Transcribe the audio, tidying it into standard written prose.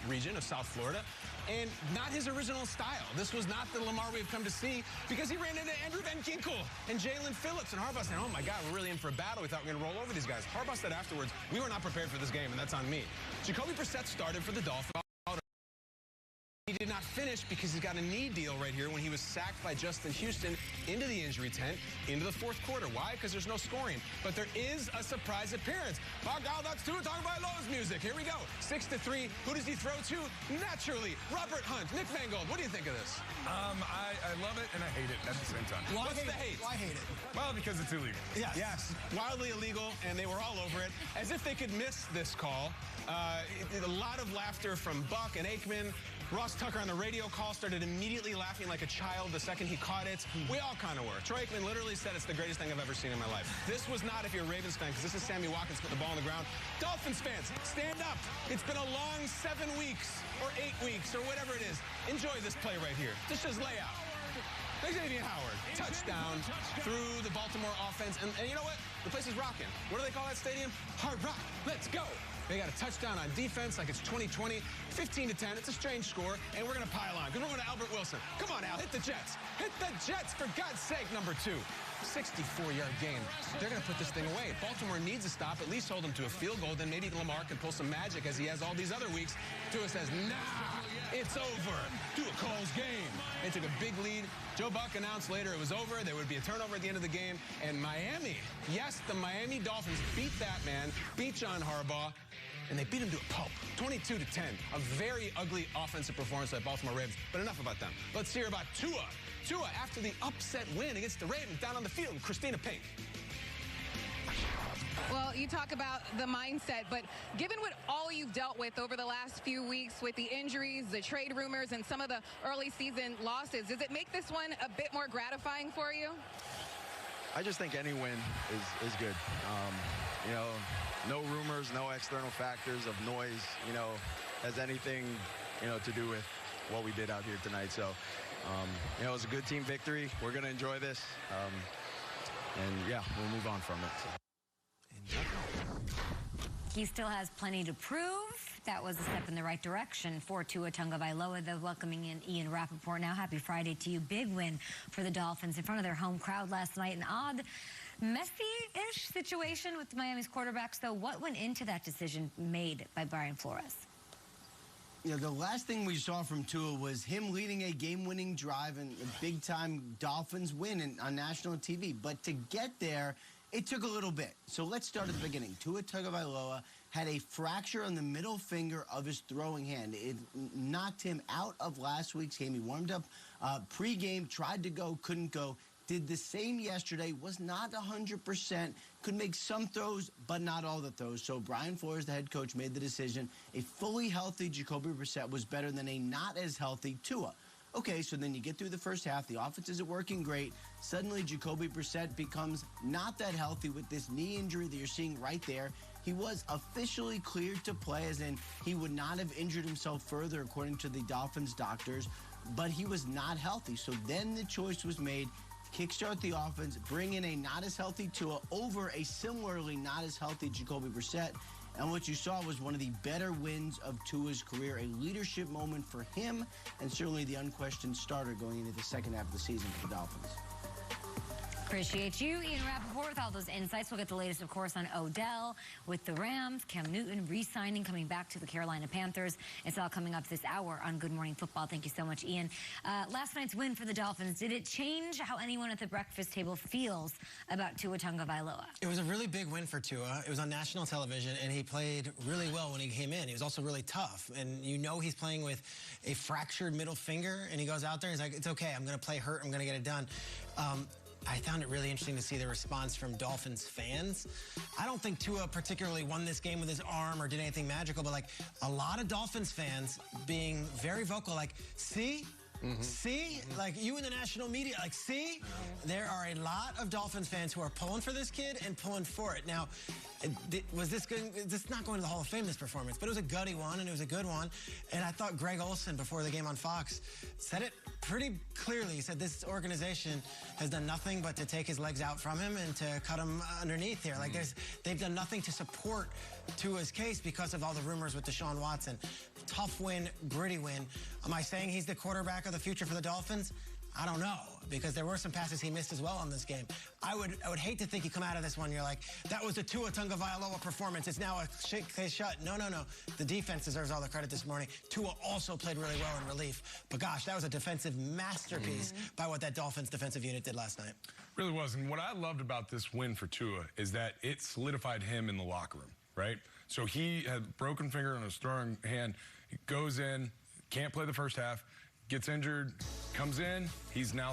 region of South Florida, and not his original style. This was not the Lamar we've come to see because he ran into Andrew Van Ginkel and Jalen Phillips, and Harbaugh said, oh my God, we're really in for a battle. We thought we were going to roll over these guys. Harbaugh said afterwards, we were not prepared for this game, and that's on me. Jacoby Brissett started for the Dolphins. He did not finish because he's got a knee deal right here when he was sacked by Justin Houston into the injury tent into the fourth quarter. Why? Because there's no scoring. But there is a surprise appearance. By God, that's Tua Tagovailoa's music. Here we go. 6-3. Who does he throw to? Naturally, Robert Hunt. Nick Mangold, what do you think of this? I love it and I hate it at the same time. What's the hate? Why hate it? Well, because it's illegal. Yes. Wildly illegal, and they were all over it. As if they could miss this call. A lot of laughter from Buck and Aikman. Ross Tucker on the radio call started immediately laughing like a child the second he caught it. We all kind of were. Troy Aikman literally said it's the greatest thing I've ever seen in my life. This was not if you're a Ravens fan, because this is Sammy Watkins putting the ball on the ground. Dolphins fans, stand up. It's been a long 7 weeks or 8 weeks or whatever it is. Enjoy this play right here. This is layout. Xavier Howard, touchdown through the Baltimore offense. And you know what? The place is rocking. What do they call that stadium? Hard Rock. Let's go. They got a touchdown on defense like it's 2020, 15-10. It's a strange score, and we're going to pile on because we're going to Albert Wilson. Come on, Al, hit the Jets. Hit the Jets, for God's sake, number 2. 64-yard game. They're going to put this thing away. Baltimore needs a stop, at least hold them to a field goal. Then maybe Lamar can pull some magic as he has all these other weeks. Tua says, nah, it's over. Tua calls game. They took a big lead. Joe Buck announced later it was over. There would be a turnover at the end of the game. And Miami, yes, the Miami Dolphins beat that man, beat John Harbaugh, and they beat him to a pulp, 22-10. A very ugly offensive performance by Baltimore Ravens, but enough about them. Let's hear about Tua. Tua, after the upset win against the Ravens down on the field, Christina Pink. Well, you talk about the mindset, but given what all you've dealt with over the last few weeks with the injuries, the trade rumors, and some of the early season losses, does it make this one a bit more gratifying for you? I just think any win is good. You know, no rumors, no external factors of noise, you know, has anything, you know, to do with what we did out here tonight. So, you know, it was a good team victory. We're going to enjoy this. And, yeah, we'll move on from it. He still has plenty to prove. That was a step in the right direction for Tua Tagovailoa, though, welcoming in Ian Rappaport. Now, happy Friday to you. Big win for the Dolphins in front of their home crowd last night. An odd, messy-ish situation with Miami's quarterbacks, though. What went into that decision made by Brian Flores? You know, the last thing we saw from Tua was him leading a game-winning drive and a big-time Dolphins win on national TV. But to get there, it took a little bit. So let's start at the beginning. Tua Tagovailoa had a fracture on the middle finger of his throwing hand. It knocked him out of last week's game. He warmed up pre-game, tried to go, couldn't go. Did the same yesterday, was not 100%, could make some throws, but not all the throws. So Brian Flores, the head coach, made the decision. A fully healthy Jacoby Brissett was better than a not as healthy Tua. Okay, so then you get through the first half. The offense isn't working great. Suddenly, Jacoby Brissett becomes not that healthy with this knee injury that you're seeing right there. He was officially cleared to play, as in he would not have injured himself further, according to the Dolphins doctors, but he was not healthy. So then the choice was made, kickstart the offense, bring in a not as healthy Tua over a similarly not as healthy Jacoby Brissett. And what you saw was one of the better wins of Tua's career, a leadership moment for him, and certainly the unquestioned starter going into the second half of the season for the Dolphins. Appreciate you, Ian Rappaport, with all those insights. We'll get the latest, of course, on Odell with the Rams, Cam Newton re-signing, coming back to the Carolina Panthers. It's all coming up this hour on Good Morning Football. Thank you so much, Ian. Last night's win for the Dolphins, did it change how anyone at the breakfast table feels about Tua Tagovailoa? It was a really big win for Tua. It was on national television, and he played really well when he came in. He was also really tough, and you know he's playing with a fractured middle finger, and he goes out there and he's like, it's okay, I'm going to play hurt, I'm going to get it done. I found it really interesting to see the response from Dolphins fans. I don't think Tua particularly won this game with his arm or did anything magical, but like a lot of Dolphins fans being very vocal, like, see, See? Like, you in the national media, like, see? There are a lot of Dolphins fans who are pulling for this kid and pulling for it. Now, was this good? This is not going to the Hall of Fame, this performance, but it was a gutty one, and it was a good one. And I thought Greg Olson, before the game on Fox, said it pretty clearly. He said this organization has done nothing but to take his legs out from him and to cut him underneath here. Like, they've done nothing to support Tua's case because of all the rumors with Deshaun Watson. Tough win, gritty win. Am I saying he's the quarterback of the future for the Dolphins? I don't know, because there were some passes he missed as well on this game. I would hate to think you come out of this one, you're like, that was a Tua Tagovailoa performance. It's now a case shut. No. The defense deserves all the credit this morning. Tua also played really well in relief. But gosh, that was a defensive masterpiece by what that Dolphins defensive unit did last night. Really was. And what I loved about this win for Tua is that it solidified him in the locker room, right? So he had a broken finger on his throwing hand. He goes in, can't play the first half, gets injured, comes in. He's now